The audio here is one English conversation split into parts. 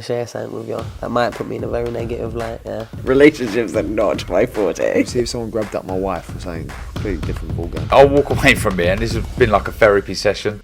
to share something with you. That might put me in a very negative light, yeah. Relationships are not my forte. See if someone grabbed up my wife or something completely different ballgame. I'll walk away from here, and this has been like a therapy session.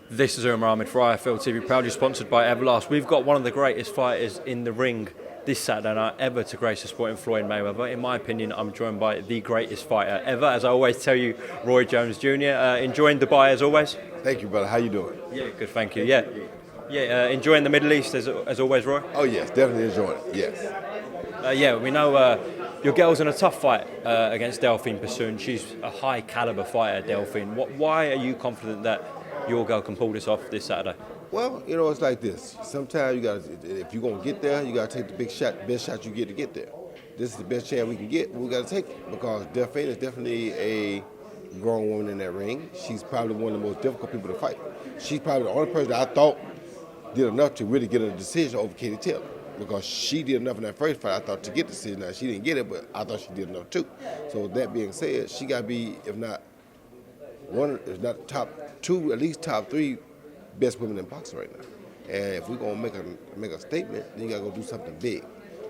This is Umar Ahmed for IFL TV, proudly sponsored by Everlast. We've got one of the greatest fighters in the ring this Saturday night ever to grace the sport in Floyd Mayweather. In my opinion, I'm joined by the greatest fighter ever, as I always tell you, Roy Jones Jr. Enjoying Dubai as always? Thank you, brother. How you doing? Yeah, good, thank you. Yeah, enjoying the Middle East as always, Roy? Oh yes, definitely enjoying it. Yes. Yeah, we know your girl's in a tough fight against Delphine Bassoon. She's a high caliber fighter, Delphine. Why are you confident that your girl can pull this off this Saturday? Well, you know, it's like this. Sometimes you got to, if you're gonna get there, you got to take the best shot you get to get there. This is the best chance we can get. We got to take it because Delphine is definitely a grown woman in that ring. She's probably one of the most difficult people to fight. She's probably the only person that I thought did enough to really get a decision over Katie Taylor, because she did enough in that first fight, I thought, to get the decision. Now, she didn't get it, but I thought she did enough too. So with that being said, she got to be, if not top two, at least top three best women in boxing right now. And if we're gonna make a statement, then you gotta go do something big.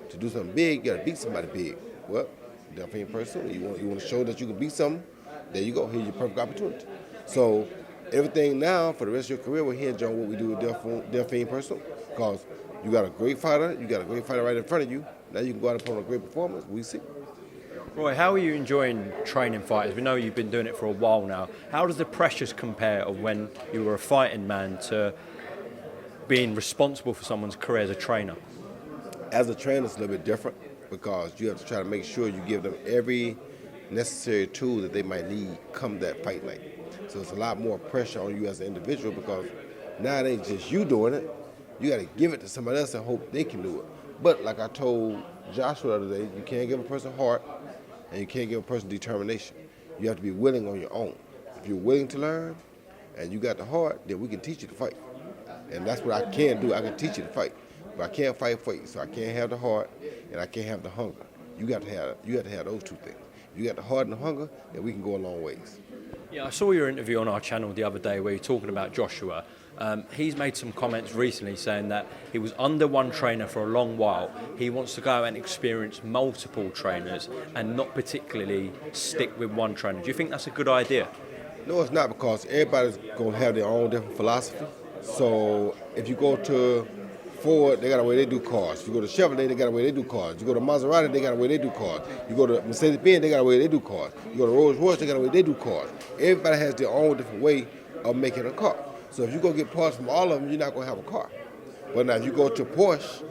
To do something big, you gotta beat somebody big. Well, Delphine person, you want to show that you can beat something. There you go. Here's your perfect opportunity. So everything now for the rest of your career will hinge on what we do with Delphine person, because you got a great fighter, right in front of you. Now you can go out and put on a great performance. We see. Roy, how are you enjoying training fighters? We know you've been doing it for a while now. How does the pressures compare of when you were a fighting man to being responsible for someone's career as a trainer? As a trainer, it's a little bit different because you have to try to make sure you give them every necessary tool that they might need come that fight night. So it's a lot more pressure on you as an individual because now it ain't just you doing it. You got to give it to somebody else and hope they can do it. But like I told Joshua the other day, you can't give a person heart and you can't give a person determination. You have to be willing on your own. If you're willing to learn and you got the heart, then we can teach you to fight. And that's what I can do. I can teach you to fight. But I can't fight for you. So I can't have the heart and I can't have the hunger. You got to have those two things. You got the heart and the hunger, and we can go a long ways. Yeah, I saw your interview on our channel the other day where you're talking about Joshua. He's made some comments recently saying that he was under one trainer for a long while. He wants to go and experience multiple trainers and not particularly stick with one trainer. Do you think that's a good idea? No, it's not, because everybody's going to have their own different philosophy. So if you go to Ford, they got a way they do cars. If you go to Chevrolet, they got a way they do cars. You go to Maserati, they got a way they do cars. You go to Mercedes-Benz, they got a way they do cars. You go to Rolls-Royce, they got a way they do cars. Everybody has their own different way of making a car. So if you go get parts from all of them, you're not going to have a car. But now if you go to Porsche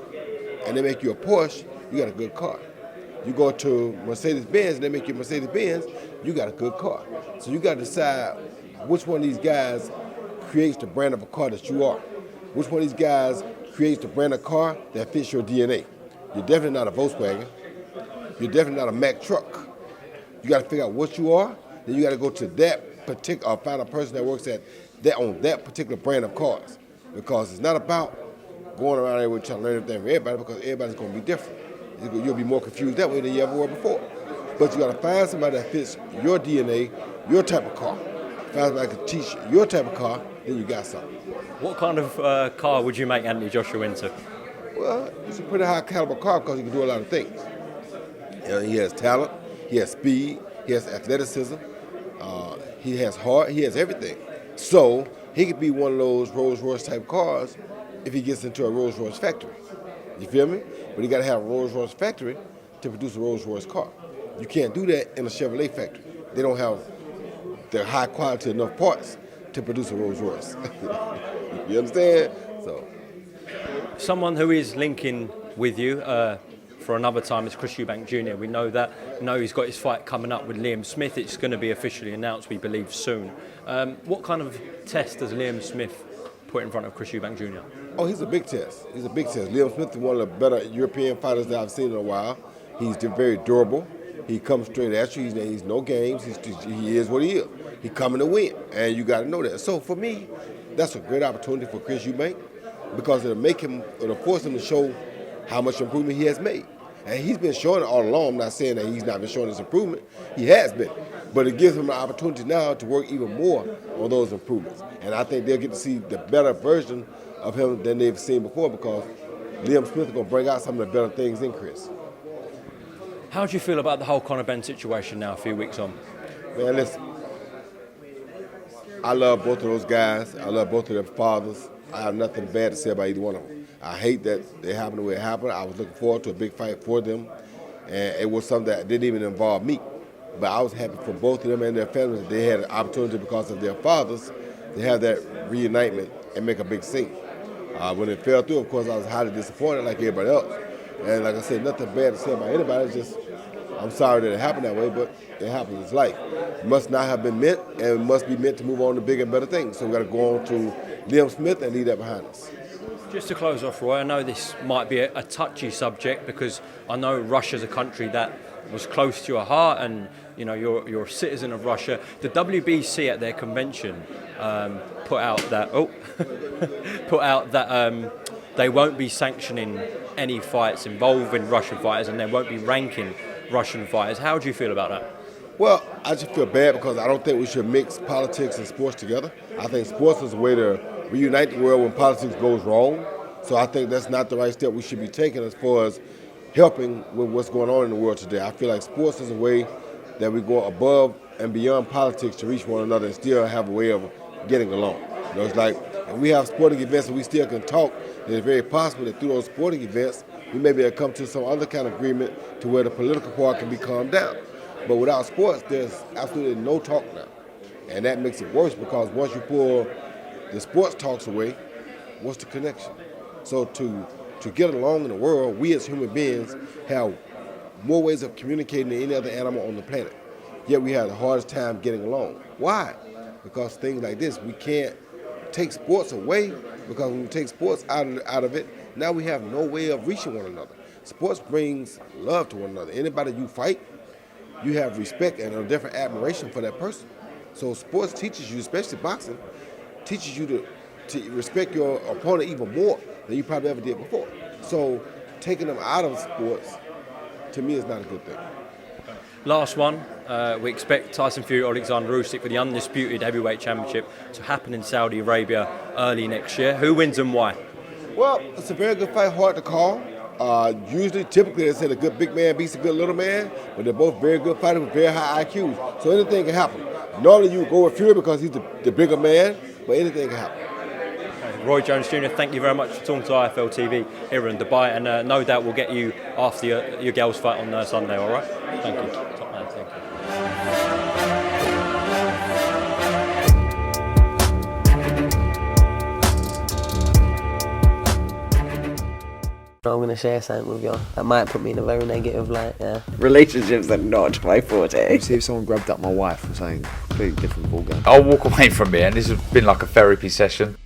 and they make you a Porsche, you got a good car. You go to Mercedes-Benz and they make you a Mercedes-Benz, you got a good car. So you got to decide which one of these guys creates the brand of a car that you are. Which one of these guys creates the brand of car that fits your DNA. You're definitely not a Volkswagen. You're definitely not a Mack truck. You got to figure out what you are. Then you got to go to that particular, find a person that works on that particular brand of cars. Because it's not about going around everywhere trying to learn everything from everybody, because everybody's going to be different. You'll be more confused that way than you ever were before. But you got to find somebody that fits your DNA, your type of car. Find somebody that can teach your type of car, then you got something. What kind of car would you make Anthony Joshua into? Well, it's a pretty high caliber car because he can do a lot of things. You know, he has talent, he has speed, he has athleticism, he has heart, he has everything. So he could be one of those Rolls-Royce type cars if he gets into a Rolls-Royce factory. You feel me? But you got to have a Rolls-Royce factory to produce a Rolls-Royce car. You can't do that in a Chevrolet factory. They don't have the high quality enough parts to produce a Rolls-Royce. You understand? So, someone who is linking with you for another time is Chris Eubank Jr. We know that. He's got his fight coming up with Liam Smith. It's going to be officially announced, we believe, soon. What kind of test does Liam Smith put in front of Chris Eubank Jr.? Oh, he's a big test. He's a big test. Liam Smith is one of the better European fighters that I've seen in a while. He's very durable. He comes straight at you. He's no games. He is what he is. He coming to win, and you got to know that. So for me, that's a great opportunity for Chris Eubank, because it'll force him to show how much improvement he has made. And he's been showing it all along. I'm not saying that he's not been showing his improvement. He has been. But it gives him an opportunity now to work even more on those improvements. And I think they'll get to see the better version of him than they've seen before because Liam Smith is going to bring out some of the better things in Chris. How do you feel about the whole Conor Benn situation now, a few weeks on? Man, listen, I love both of those guys. I love both of their fathers. I have nothing bad to say about either one of them. I hate that it happened the way it happened. I was looking forward to a big fight for them, and it was something that didn't even involve me. But I was happy for both of them and their families that they had an opportunity because of their fathers to have that reunitement and make a big scene. When it fell through, of course, I was highly disappointed like everybody else. And like I said, nothing bad to say about anybody. It's just, I'm sorry that it happened that way, but it happens. It's life. It must not have been meant, and it must be meant to move on to bigger and better things. So we got to go on to Liam Smith and leave that behind us. Just to close off, Roy, I know this might be a touchy subject because I know Russia's a country that was close to your heart, and you know you're a citizen of Russia. The WBC at their convention put out that they won't be sanctioning any fights involving Russian fighters, and they won't be ranking Russian fighters. How do you feel about that? Well, I just feel bad because I don't think we should mix politics and sports together. I think sports is a way to reunite the world when politics goes wrong. So I think that's not the right step we should be taking as far as helping with what's going on in the world today. I feel like sports is a way that we go above and beyond politics to reach one another and still have a way of getting along. You know, it's like if we have sporting events and we still can talk, then it's very possible that through those sporting events, we may be able to come to some other kind of agreement to where the political part can be calmed down. But without sports, there's absolutely no talk now. And that makes it worse because once you pull the sports talks away, what's the connection? So to get along in the world, we as human beings have more ways of communicating than any other animal on the planet. Yet we have the hardest time getting along. Why? Because things like this, we can't take sports away because when we take sports out of it, now we have no way of reaching one another. Sports brings love to one another. Anybody you fight, you have respect and a different admiration for that person. So sports teaches you, especially boxing, teaches you to respect your opponent even more than you probably ever did before. So taking them out of sports, to me, is not a good thing. Last one, we expect Tyson Fury, Alexander Usyk for the undisputed heavyweight championship to happen in Saudi Arabia early next year. Who wins and why? Well, it's a very good fight, hard to call. Typically, they say a good big man beats a good little man, but they're both very good fighters with very high IQs. So anything can happen. Normally, you go with Fury because he's the bigger man, but anything can happen. Roy Jones Jr., thank you very much for talking to IFL TV here in Dubai, and no doubt we'll get you after your girls' fight on Sunday, all right? Thank you. Top man, thank I'm going to share something with y'all that might put me in a very negative light, yeah. Relationships are not my forte. See if someone grabbed up my wife or something, completely different ballgame. I'll walk away from it, and this has been like a therapy session.